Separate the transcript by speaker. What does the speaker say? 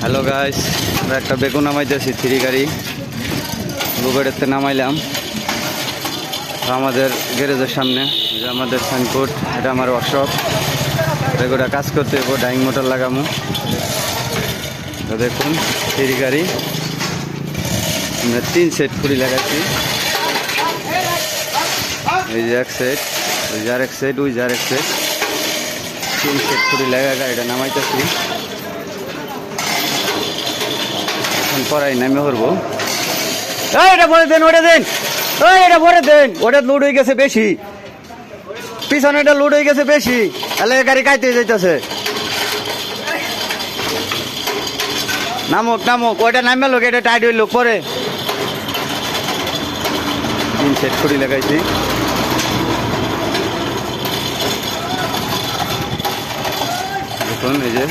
Speaker 1: Hello guys, আমরা একটা বেগুন নামাইতেছি থ্রি গাড়ি বুগাড়িতে নামাইলাম আমাদের গ্যারেজের সামনে। যে আমাদের সাইনবোর্ড, এটা আমার ওয়ার্কশপ। বেগুনটা কাজ করতে হইব, ডাইং মোটর লাগামো। তো দেখুন থ্রি গাড়ি আমরা 3 সেট খুঁড়ি লাগাচ্ছি। এই যে এক সেট, ওই যে আরেক সেট, ওই যে আরেক সেট, 3 সেট খুঁড়ি লাগা গাড়িটা নামাইতেছি। এখন পড়াই নামে করবো। এটা ভরে দেন, ওটা দেন, এটা ভরে দেন। ওটা লোড হয়ে গেছে বেশি, পিছনে এটা লোড হয়ে গেছে বেশি, তাহলে গাড়ি কাইতে যাইতেছে। নামুক নামুক, ওইটা নামে লোক, এটা টাইট হইল পরে। 3 সেট খুঁড়ি লাগাইছি। দেখুন এই যে